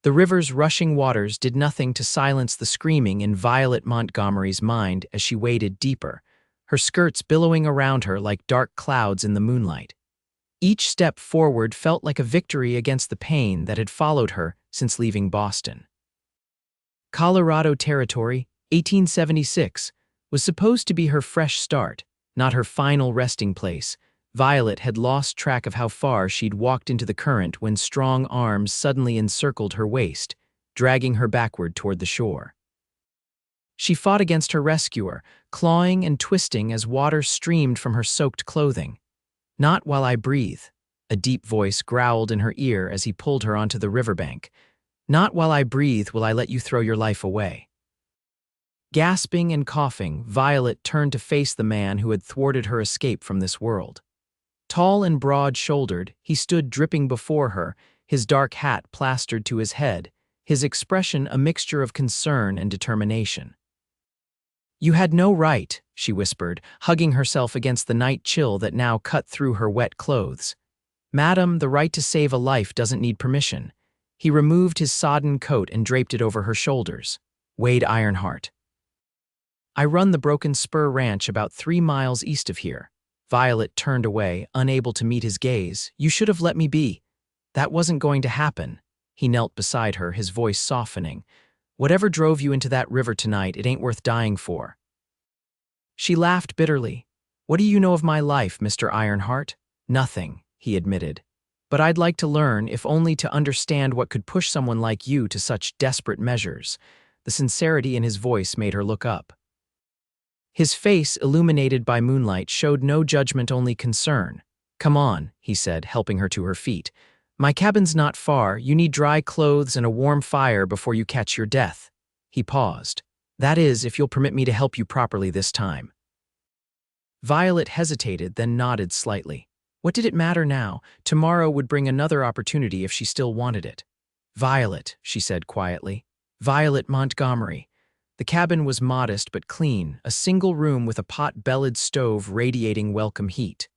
The river's rushing waters did nothing to silence the screaming in Violet Montgomery's mind as she waded deeper, her skirts billowing around her like dark clouds in the moonlight. Each step forward felt like a victory against the pain that had followed her since leaving Boston. Colorado Territory, 1876, was supposed to be her fresh start, not her final resting place. Violet had lost track of how far she'd walked into the current when strong arms suddenly encircled her waist, dragging her backward toward the shore. She fought against her rescuer, clawing and twisting as water streamed from her soaked clothing. "Not while I breathe," a deep voice growled in her ear as he pulled her onto the riverbank. "Not while I breathe will I let you throw your life away." Gasping and coughing, Violet turned to face the man who had thwarted her escape from this world. Tall and broad-shouldered, he stood dripping before her, his dark hat plastered to his head, his expression a mixture of concern and determination. "You had no right," she whispered, hugging herself against the night chill that now cut through her wet clothes. "Madam, the right to save a life doesn't need permission." He removed his sodden coat and draped it over her shoulders. "Wade Ironheart. I run the Broken Spur Ranch about 3 miles east of here." Violet turned away, unable to meet his gaze. "You should have let me be." "That wasn't going to happen." He knelt beside her, his voice softening. "Whatever drove you into that river tonight, it ain't worth dying for." She laughed bitterly. "What do you know of my life, Mr. Ironheart?" "Nothing," he admitted. "But I'd like to learn, if only to understand what could push someone like you to such desperate measures." The sincerity in his voice made her look up. His face, illuminated by moonlight, showed no judgment, only concern. "Come on," he said, helping her to her feet. "My cabin's not far. You need dry clothes and a warm fire before you catch your death." He paused. "That is, if you'll permit me to help you properly this time." Violet hesitated, then nodded slightly. What did it matter now? Tomorrow would bring another opportunity if she still wanted it. "Violet," she said quietly. "Violet Montgomery." The cabin was modest but clean, a single room with a pot-bellied stove radiating welcome heat.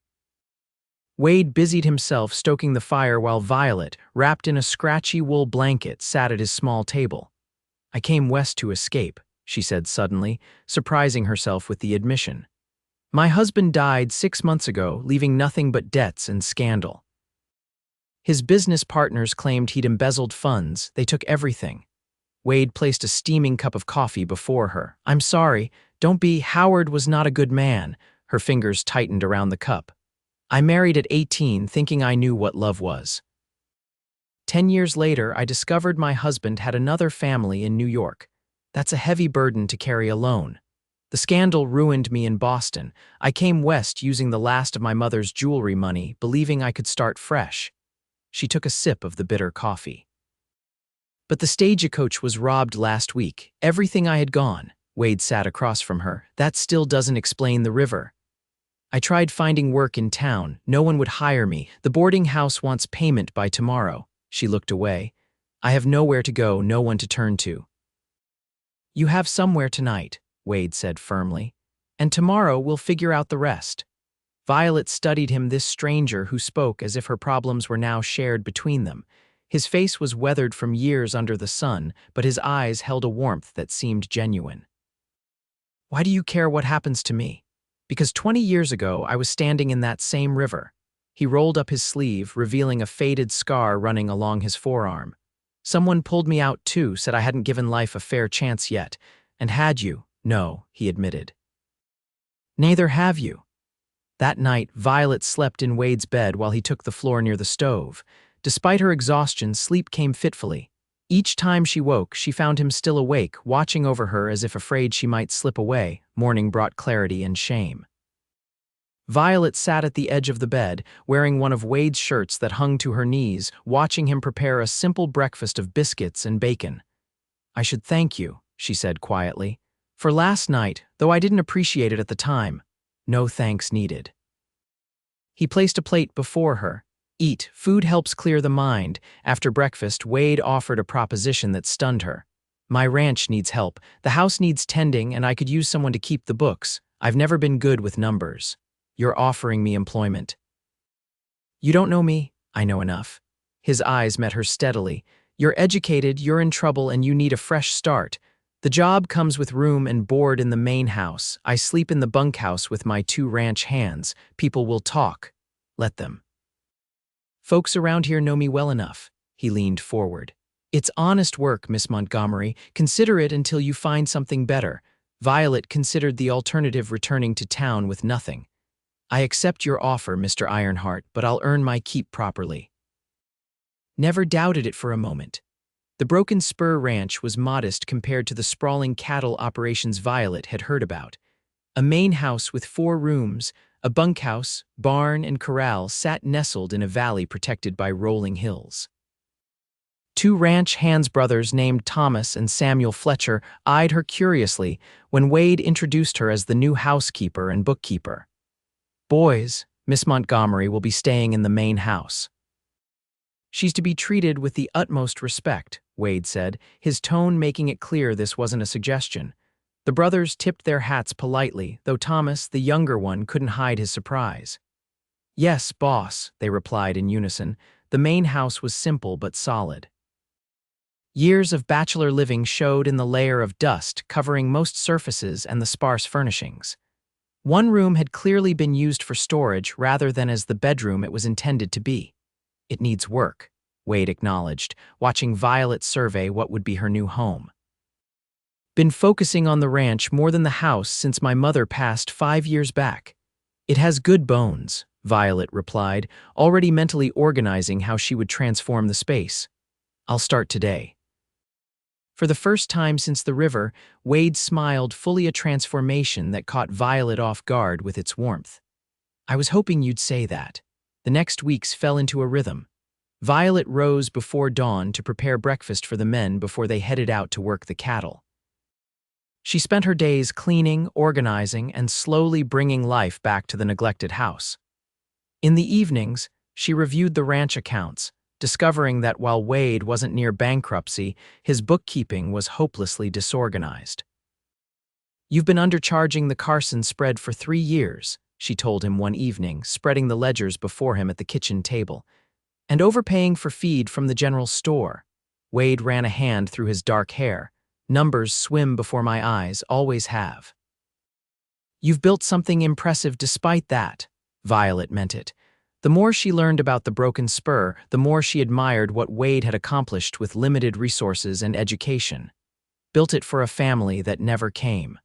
Wade busied himself stoking the fire while Violet, wrapped in a scratchy wool blanket, sat at his small table. "I came west to escape," she said suddenly, surprising herself with the admission. "My husband died 6 months ago, leaving nothing but debts and scandal. His business partners claimed he'd embezzled funds. They took everything." Wade placed a steaming cup of coffee before her. "I'm sorry. Don't be. Howard was not a good man." Her fingers tightened around the cup. "I married at 18, thinking I knew what love was. 10 years later, I discovered my husband had another family in New York. That's a heavy burden to carry alone. The scandal ruined me in Boston. I came west using the last of my mother's jewelry money, believing I could start fresh." She took a sip of the bitter coffee. "But the stagecoach was robbed last week. Everything I had gone." Wade sat across from her. "That still doesn't explain the river. I tried finding work in town. No one would hire me. The boarding house wants payment by tomorrow." She looked away. "I have nowhere to go, no one to turn to." "You have somewhere tonight," Wade said firmly. "And tomorrow we'll figure out the rest." Violet studied him, this stranger who spoke as if her problems were now shared between them. His face was weathered from years under the sun, but his eyes held a warmth that seemed genuine. "Why do you care what happens to me?" "Because 20 years ago I was standing in that same river." He rolled up his sleeve, revealing a faded scar running along his forearm. "Someone pulled me out too, said I hadn't given life a fair chance yet. And had you?" "No," he admitted. "Neither have you." That night, Violet slept in Wade's bed while he took the floor near the stove. Despite her exhaustion, sleep came fitfully. Each time she woke, she found him still awake, watching over her as if afraid she might slip away. Morning brought clarity and shame. Violet sat at the edge of the bed, wearing one of Wade's shirts that hung to her knees, watching him prepare a simple breakfast of biscuits and bacon. "I should thank you," she said quietly, "for last night, though I didn't appreciate it at the time. No thanks needed." He placed a plate before her. "Eat. Food helps clear the mind." After breakfast, Wade offered a proposition that stunned her. "My ranch needs help. The house needs tending, and I could use someone to keep the books. I've never been good with numbers. You're offering me employment." "You don't know me." "I know enough." His eyes met her steadily. You're educated, you're in trouble, and you need a fresh start. The job comes with room and board in the main house. I sleep in the bunkhouse with my 2 ranch hands. People will talk. Let them. Folks around here know me well enough. He leaned forward. It's honest work, Miss Montgomery. Consider it until you find something better. Violet considered the alternative returning to town with nothing. I accept your offer, Mr. Ironheart, but I'll earn my keep properly. Never doubted it for a moment. The Broken Spur Ranch was modest compared to the sprawling cattle operations Violet had heard about. A main house with 4 rooms, a bunkhouse, barn, and corral sat nestled in a valley protected by rolling hills. 2 ranch hands brothers named Thomas and Samuel Fletcher eyed her curiously when Wade introduced her as the new housekeeper and bookkeeper. Boys, Miss Montgomery will be staying in the main house. She's to be treated with the utmost respect, Wade said, his tone making it clear this wasn't a suggestion. The brothers tipped their hats politely, though Thomas, the younger one, couldn't hide his surprise. Yes, boss, they replied in unison. The main house was simple but solid. Years of bachelor living showed in the layer of dust covering most surfaces and the sparse furnishings. One room had clearly been used for storage rather than as the bedroom it was intended to be. It needs work, Wade acknowledged, watching Violet survey what would be her new home. Been focusing on the ranch more than the house since my mother passed 5 years back. It has good bones, Violet replied, already mentally organizing how she would transform the space. I'll start today. For the first time since the river, Wade smiled, fully a transformation that caught Violet off guard with its warmth. I was hoping you'd say that. The next weeks fell into a rhythm. Violet rose before dawn to prepare breakfast for the men before they headed out to work the cattle. She spent her days cleaning, organizing, and slowly bringing life back to the neglected house. In the evenings, she reviewed the ranch accounts, discovering that while Wade wasn't near bankruptcy, his bookkeeping was hopelessly disorganized. You've been undercharging the Carson spread for 3 years, she told him one evening, spreading the ledgers before him at the kitchen table, and overpaying for feed from the general store. Wade ran a hand through his dark hair. Numbers swim before my eyes, always have. You've built something impressive despite that, Violet meant it. The more she learned about the Broken Spur, the more she admired what Wade had accomplished with limited resources and education. Built it for a family that never came.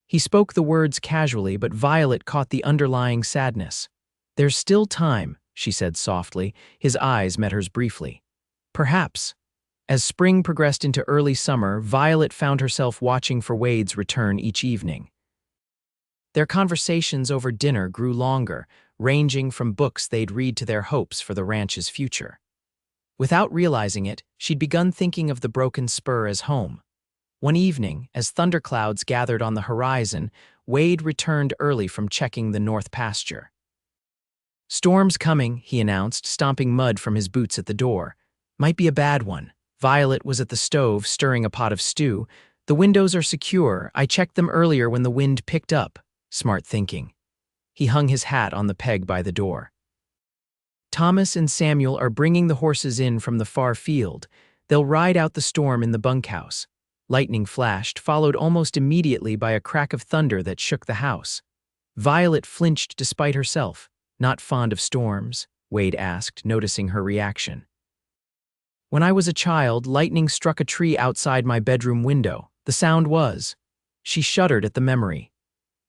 He spoke the words casually, but Violet caught the underlying sadness. There's still time, she said softly. His eyes met hers briefly. Perhaps. As spring progressed into early summer, Violet found herself watching for Wade's return each evening. Their conversations over dinner grew longer, ranging from books they'd read to their hopes for the ranch's future. Without realizing it, she'd begun thinking of the Broken Spur as home. One evening, as thunderclouds gathered on the horizon, Wade returned early from checking the north pasture. Storm's coming, he announced, stomping mud from his boots at the door. Might be a bad one. Violet was at the stove, stirring a pot of stew. The windows are secure. I checked them earlier when the wind picked up. Smart thinking. He hung his hat on the peg by the door. Thomas and Samuel are bringing the horses in from the far field. They'll ride out the storm in the bunkhouse. Lightning flashed, followed almost immediately by a crack of thunder that shook the house. Violet flinched despite herself. Not fond of storms? Wade asked, noticing her reaction. When I was a child, lightning struck a tree outside my bedroom window. The sound was. She shuddered at the memory.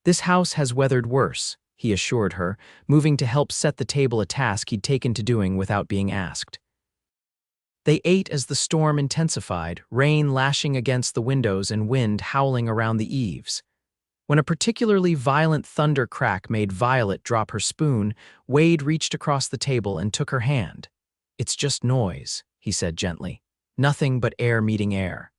This house has weathered worse, he assured her, moving to help set the table, a task he'd taken to doing without being asked. They ate as the storm intensified, rain lashing against the windows and wind howling around the eaves. When a particularly violent thunder crack made Violet drop her spoon, Wade reached across the table and took her hand. It's just noise, he said gently. Nothing but air meeting air.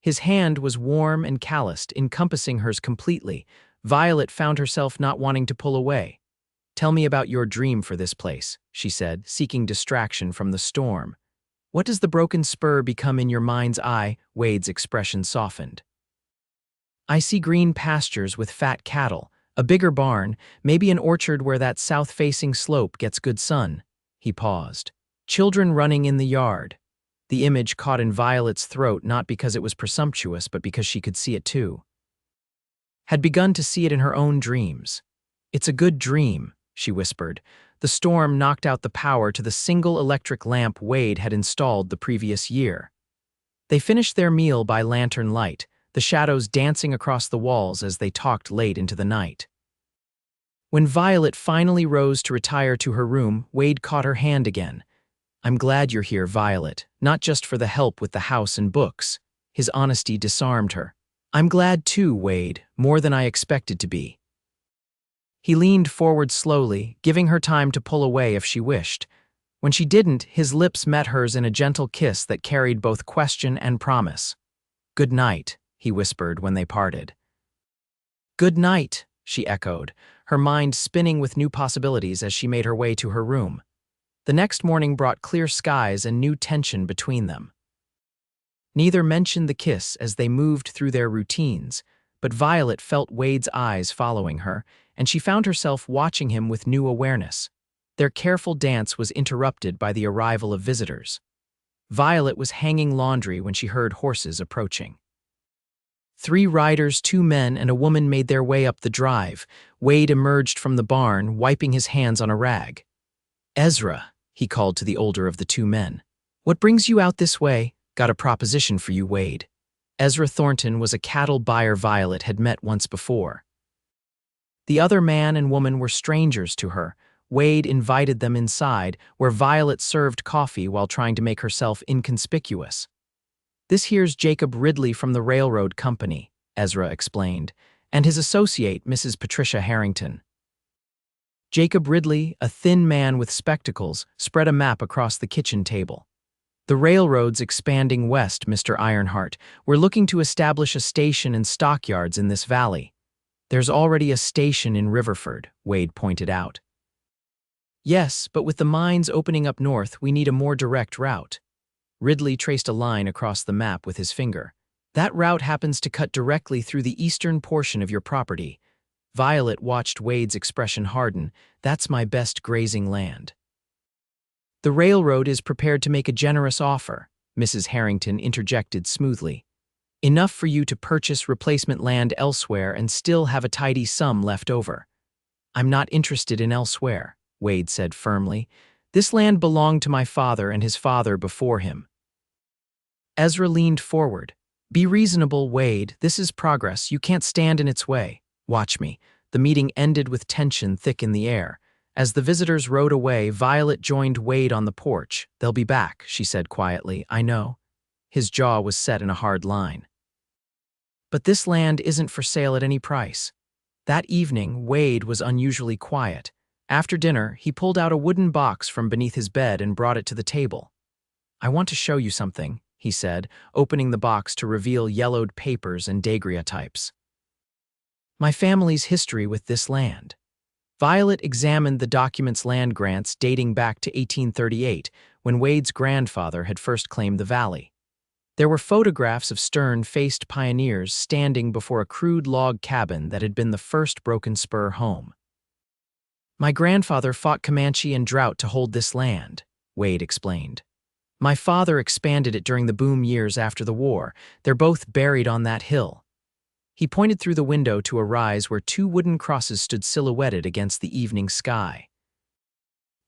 His hand was warm and calloused, encompassing hers completely. Violet found herself not wanting to pull away. Tell me about your dream for this place, she said, seeking distraction from the storm. What does the Broken Spur become in your mind's eye? Wade's expression softened. I see green pastures with fat cattle, a bigger barn, maybe an orchard where that south-facing slope gets good sun. He paused. Children running in the yard. The image caught in Violet's throat not because it was presumptuous, but because she could see it too. Had begun to see it in her own dreams. "It's a good dream," she whispered. The storm knocked out the power to the single electric lamp Wade had installed the previous year. They finished their meal by lantern light, the shadows dancing across the walls as they talked late into the night. When Violet finally rose to retire to her room, Wade caught her hand again. "I'm glad you're here, Violet, not just for the help with the house and books." His honesty disarmed her. "I'm glad too, Wade, more than I expected to be." He leaned forward slowly, giving her time to pull away if she wished. When she didn't, his lips met hers in a gentle kiss that carried both question and promise. "Good night," he whispered when they parted. "Good night," she echoed, her mind spinning with new possibilities as she made her way to her room. The next morning brought clear skies and new tension between them. Neither mentioned the kiss as they moved through their routines, but Violet felt Wade's eyes following her, and she found herself watching him with new awareness. Their careful dance was interrupted by the arrival of visitors. Violet was hanging laundry when she heard horses approaching. 3 riders, 2 men, and a woman made their way up the drive. Wade emerged from the barn, wiping his hands on a rag. "Ezra," he called to the older of the 2 men. "What brings you out this way?" "Got a proposition for you, Wade." Ezra Thornton was a cattle buyer Violet had met once before. The other man and woman were strangers to her. Wade invited them inside, where Violet served coffee while trying to make herself inconspicuous. "This here's Jacob Ridley from the railroad company," Ezra explained, "and his associate, Mrs. Patricia Harrington." Jacob Ridley, a thin man with spectacles, spread a map across the kitchen table. "The railroad's expanding west, Mr. Ironheart. We're looking to establish a station and stockyards in this valley." "There's already a station in Riverford," Wade pointed out. "Yes, but with the mines opening up north, we need a more direct route." Ridley traced a line across the map with his finger. "That route happens to cut directly through the eastern portion of your property." Violet watched Wade's expression harden. "That's my best grazing land." "The railroad is prepared to make a generous offer," Mrs. Harrington interjected smoothly. "Enough for you to purchase replacement land elsewhere and still have a tidy sum left over." "I'm not interested in elsewhere," Wade said firmly. "This land belonged to my father and his father before him." Ezra leaned forward. "Be reasonable, Wade. This is progress. You can't stand in its way. Watch me." The meeting ended with tension thick in the air. As the visitors rode away, Violet joined Wade on the porch. "They'll be back," she said quietly. "I know." His jaw was set in a hard line. "But this land isn't for sale at any price." That evening, Wade was unusually quiet. After dinner, he pulled out a wooden box from beneath his bed and brought it to the table. "I want to show you something," he said, opening the box to reveal yellowed papers and daguerreotypes. "My family's history with this land." Violet examined the document's land grants dating back to 1838, when Wade's grandfather had first claimed the valley. There were photographs of stern-faced pioneers standing before a crude log cabin that had been the first Broken Spur home. "My grandfather fought Comanche and drought to hold this land," Wade explained. "My father expanded it during the boom years after the war. They're both buried on that hill." He pointed through the window to a rise where 2 wooden crosses stood silhouetted against the evening sky.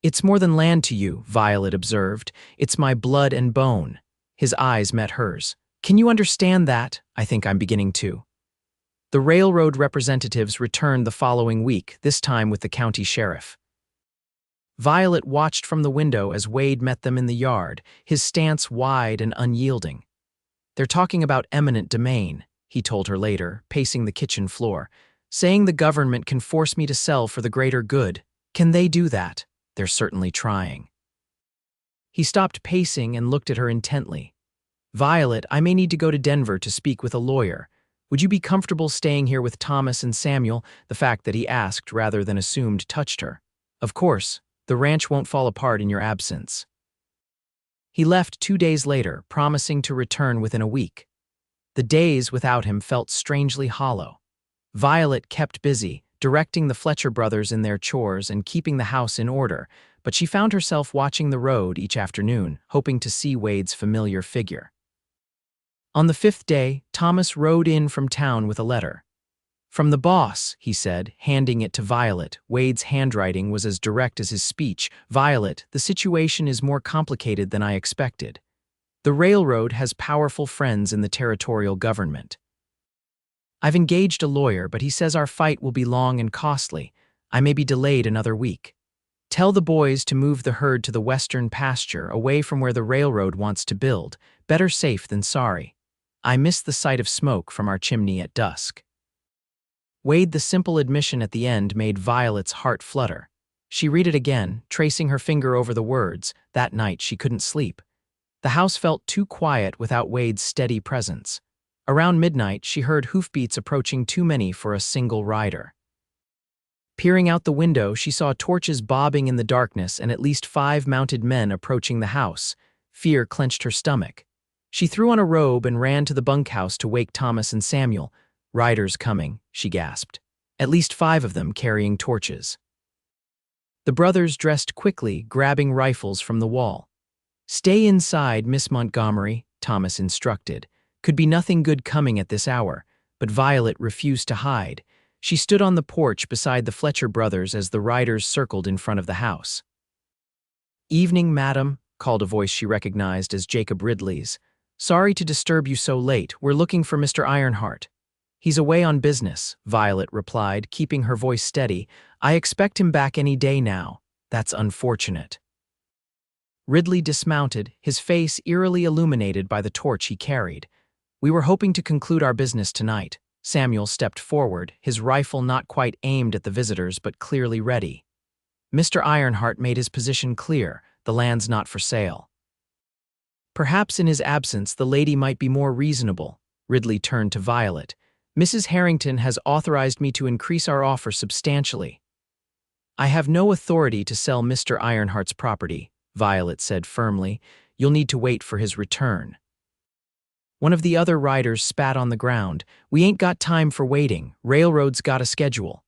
"It's more than land to you," Violet observed. "It's my blood and bone." His eyes met hers. "Can you understand that?" "I think I'm beginning to." The railroad representatives returned the following week, this time with the county sheriff. Violet watched from the window as Wade met them in the yard, his stance wide and unyielding. "They're talking about eminent domain," he told her later, pacing the kitchen floor, "saying the government can force me to sell for the greater good. Can they do that? They're certainly trying." He stopped pacing and looked at her intently. "Violet, I may need to go to Denver to speak with a lawyer. Would you be comfortable staying here with Thomas and Samuel?" The fact that he asked rather than assumed touched her. "Of course. The ranch won't fall apart in your absence." He left 2 days later, promising to return within a week. The days without him felt strangely hollow. Violet kept busy, directing the Fletcher brothers in their chores and keeping the house in order, but she found herself watching the road each afternoon, hoping to see Wade's familiar figure. On the 5th day, Thomas rode in from town with a letter. "From the boss," he said, handing it to Violet. Wade's handwriting was as direct as his speech. "Violet, the situation is more complicated than I expected. The railroad has powerful friends in the territorial government. I've engaged a lawyer, but he says our fight will be long and costly. I may be delayed another week. Tell the boys to move the herd to the western pasture, away from where the railroad wants to build. Better safe than sorry. I miss the sight of smoke from our chimney at dusk." Wade, the simple admission at the end made Violet's heart flutter. She read it again, tracing her finger over the words. That night she couldn't sleep. The house felt too quiet without Wade's steady presence. Around midnight, she heard hoofbeats approaching too many for a single rider. Peering out the window, she saw torches bobbing in the darkness and at least 5 mounted men approaching the house. Fear clenched her stomach. She threw on a robe and ran to the bunkhouse to wake Thomas and Samuel. "Riders coming," she gasped. At least 5 of them carrying torches. The brothers dressed quickly, grabbing rifles from the wall. "Stay inside, Miss Montgomery," Thomas instructed. Could be nothing good coming at this hour, but Violet refused to hide. She stood on the porch beside the Fletcher brothers as the riders circled in front of the house. "Evening, madam," called a voice she recognized as Jacob Ridley's. "Sorry to disturb you so late. We're looking for Mr. Ironheart." "He's away on business," Violet replied, keeping her voice steady. "I expect him back any day now. That's unfortunate." Ridley dismounted, his face eerily illuminated by the torch he carried. "We were hoping to conclude our business tonight." Samuel stepped forward, his rifle not quite aimed at the visitors but clearly ready. Mr. Ironheart made his position clear. The land's not for sale. Perhaps in his absence the lady might be more reasonable. Ridley turned to Violet. "Mrs. Harrington has authorized me to increase our offer substantially." "I have no authority to sell Mr. Ironheart's property," Violet said firmly. "You'll need to wait for his return." One of the other riders spat on the ground. "We ain't got time for waiting. Railroad's got a schedule."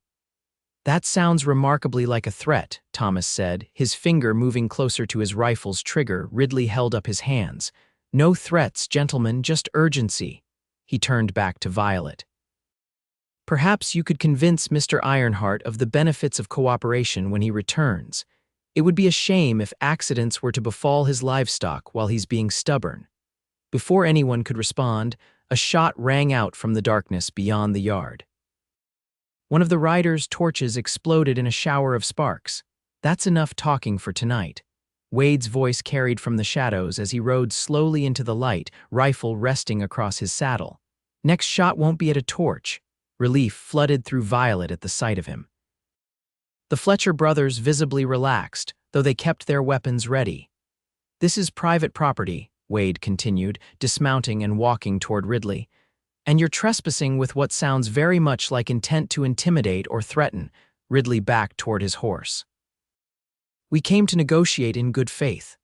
"That sounds remarkably like a threat," Thomas said, his finger moving closer to his rifle's trigger. Ridley held up his hands. "No threats, gentlemen, just urgency." He turned back to Violet. "Perhaps you could convince Mr. Ironheart of the benefits of cooperation when he returns. It would be a shame if accidents were to befall his livestock while he's being stubborn." Before anyone could respond, a shot rang out from the darkness beyond the yard. One of the riders' torches exploded in a shower of sparks. "That's enough talking for tonight." Wade's voice carried from the shadows as he rode slowly into the light, rifle resting across his saddle. "Next shot won't be at a torch." Relief flooded through Violet at the sight of him. The Fletcher brothers visibly relaxed, though they kept their weapons ready. "This is private property," Wade continued, dismounting and walking toward Ridley. "And you're trespassing with what sounds very much like intent to intimidate or threaten." Ridley backed toward his horse. "We came to negotiate in good faith.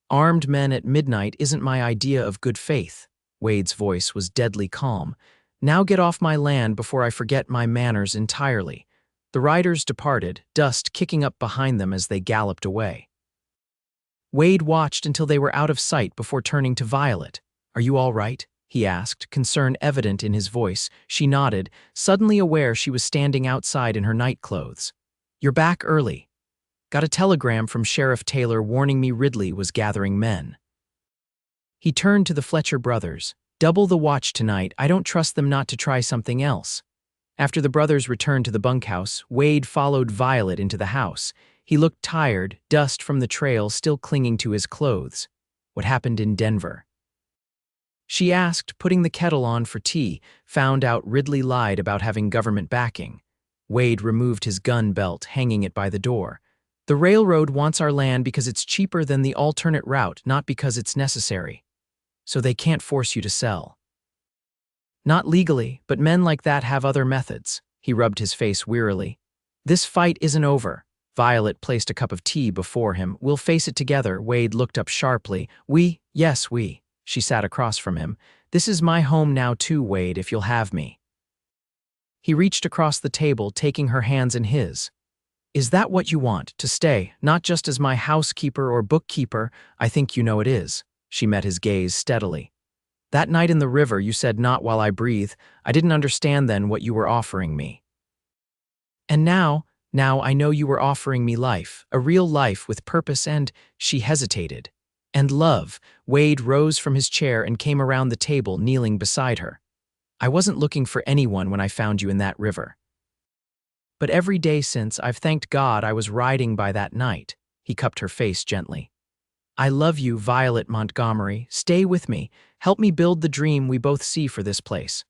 Armed men at midnight isn't my idea of good faith." Wade's voice was deadly calm. "Now get off my land before I forget my manners entirely." The riders departed, dust kicking up behind them as they galloped away. Wade watched until they were out of sight before turning to Violet. "Are you all right?" he asked, concern evident in his voice. She nodded, suddenly aware she was standing outside in her nightclothes. "You're back early. Got a telegram from Sheriff Taylor warning me Ridley was gathering men." He turned to the Fletcher brothers. "Double the watch tonight. I don't trust them not to try something else." After the brothers returned to the bunkhouse, Wade followed Violet into the house. He looked tired, dust from the trail still clinging to his clothes. "What happened in Denver?" she asked, putting the kettle on for tea. "Found out Ridley lied about having government backing." Wade removed his gun belt, hanging it by the door. "The railroad wants our land because it's cheaper than the alternate route, not because it's necessary. So they can't force you to sell." "Not legally, but men like that have other methods." He rubbed his face wearily. "This fight isn't over." Violet placed a cup of tea before him. "We'll face it together." Wade looked up sharply. "We? Yes, we." She sat across from him. "This is my home now too, Wade, if you'll have me." He reached across the table, taking her hands in his. Is that what you want, to stay, not just as my housekeeper or bookkeeper? I think you know it is. She met his gaze steadily. That night in the river, you said, not while I breathe. I didn't understand then what you were offering me. And now I know you were offering me life, a real life with purpose and, she hesitated. And love. Wade rose from his chair and came around the table, kneeling beside her. I wasn't looking for anyone when I found you in that river. But every day since, I've thanked God I was riding by that night. He cupped her face gently. I love you, Violet Montgomery. Stay with me. Help me build the dream we both see for this place.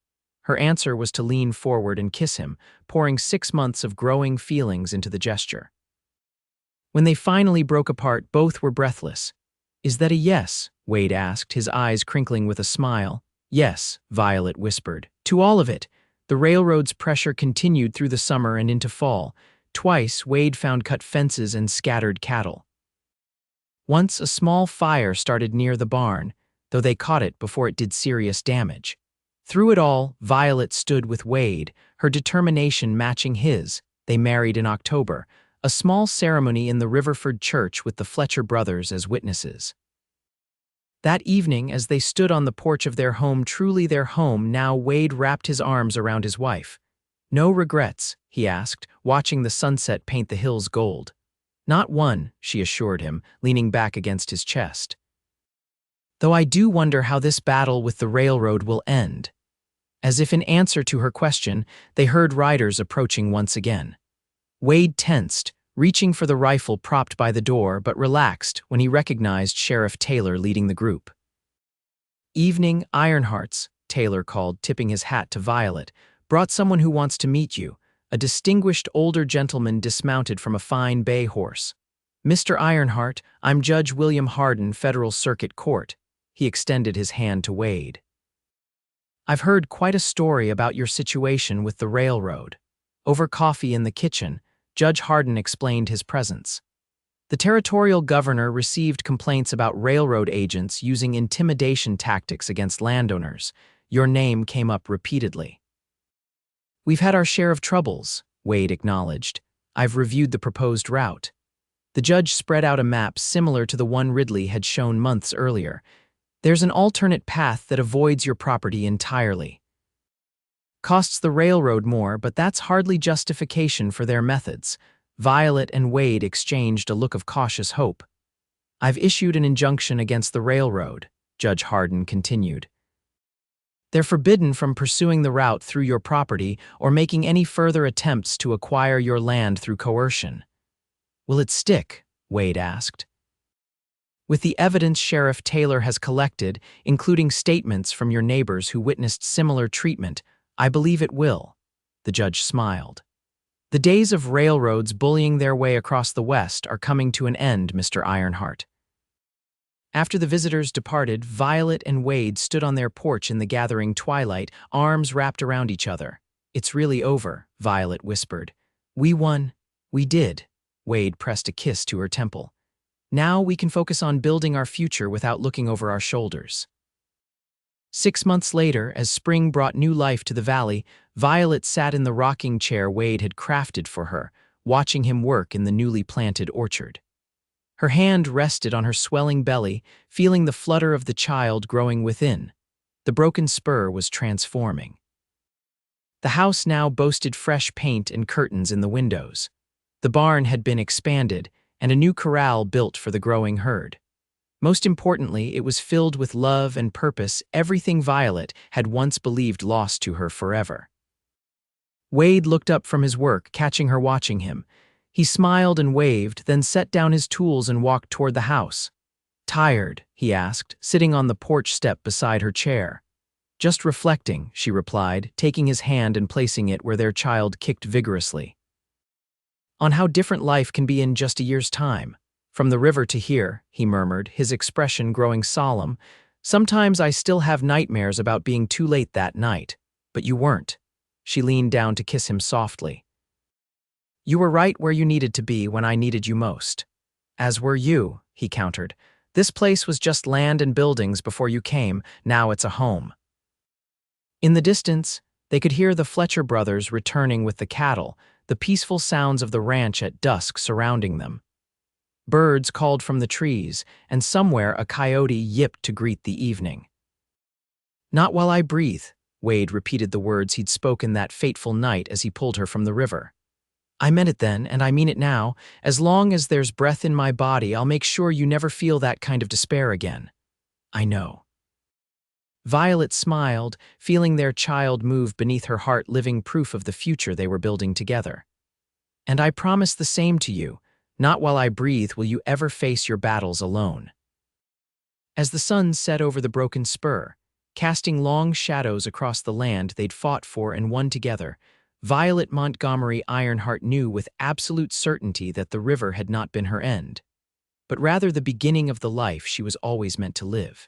Her answer was to lean forward and kiss him, pouring 6 months of growing feelings into the gesture. When they finally broke apart, both were breathless. Is that a yes? Wade asked, his eyes crinkling with a smile. Yes, Violet whispered. To all of it. The railroad's pressure continued through the summer and into fall. Twice, Wade found cut fences and scattered cattle. Once, a small fire started near the barn, though they caught it before it did serious damage. Through it all, Violet stood with Wade, her determination matching his. They married in October, a small ceremony in the Riverford church with the Fletcher brothers as witnesses. That evening, as they stood on the porch of their home, truly their home, now Wade wrapped his arms around his wife. No regrets, he asked, watching the sunset paint the hills gold. Not one, she assured him, leaning back against his chest. Though I do wonder how this battle with the railroad will end. As if in answer to her question, they heard riders approaching once again. Wade tensed, reaching for the rifle propped by the door, but relaxed when he recognized Sheriff Taylor leading the group. Evening, Ironhearts, Taylor called, tipping his hat to Violet, brought someone who wants to meet you, a distinguished older gentleman dismounted from a fine bay horse. Mr. Ironheart, I'm Judge William Hardin, Federal Circuit Court. He extended his hand to Wade. I've heard quite a story about your situation with the railroad. Over coffee in the kitchen, Judge Hardin explained his presence. The territorial governor received complaints about railroad agents using intimidation tactics against landowners. Your name came up repeatedly. We've had our share of troubles, Wade acknowledged. I've reviewed the proposed route. The judge spread out a map similar to the one Ridley had shown months earlier. There's an alternate path that avoids your property entirely. Costs the railroad more, but that's hardly justification for their methods. Violet and Wade exchanged a look of cautious hope. I've issued an injunction against the railroad, Judge Hardin continued. They're forbidden from pursuing the route through your property or making any further attempts to acquire your land through coercion. Will it stick? Wade asked. With the evidence Sheriff Taylor has collected, including statements from your neighbors who witnessed similar treatment, I believe it will. The judge smiled. The days of railroads bullying their way across the West are coming to an end, Mr. Ironheart. After the visitors departed, Violet and Wade stood on their porch in the gathering twilight, arms wrapped around each other. It's really over, Violet whispered. We won. We did. Wade pressed a kiss to her temple. Now we can focus on building our future without looking over our shoulders. 6 months later, as spring brought new life to the valley, Violet sat in the rocking chair Wade had crafted for her, watching him work in the newly planted orchard. Her hand rested on her swelling belly, feeling the flutter of the child growing within. The broken spur was transforming. The house now boasted fresh paint and curtains in the windows. The barn had been expanded, and a new corral built for the growing herd. Most importantly, it was filled with love and purpose, everything Violet had once believed lost to her forever. Wade looked up from his work, catching her watching him. He smiled and waved, then set down his tools and walked toward the house. Tired? He asked, sitting on the porch step beside her chair. Just reflecting, she replied, taking his hand and placing it where their child kicked vigorously. On how different life can be in just a year's time. From the river to here, he murmured, his expression growing solemn. Sometimes I still have nightmares about being too late that night. But you weren't. She leaned down to kiss him softly. You were right where you needed to be when I needed you most. As were you, he countered. This place was just land and buildings before you came, now it's a home. In the distance, they could hear the Fletcher brothers returning with the cattle, the peaceful sounds of the ranch at dusk surrounding them. Birds called from the trees, and somewhere a coyote yipped to greet the evening. "Not while I breathe," Wade repeated the words he'd spoken that fateful night as he pulled her from the river. "I meant it then, and I mean it now. As long as there's breath in my body, I'll make sure you never feel that kind of despair again. I know." Violet smiled, feeling their child move beneath her heart, living proof of the future they were building together. "And I promise the same to you. Not while I breathe will you ever face your battles alone." As the sun set over the broken spur, casting long shadows across the land they'd fought for and won together, Violet Montgomery Ironheart knew with absolute certainty that the river had not been her end, but rather the beginning of the life she was always meant to live.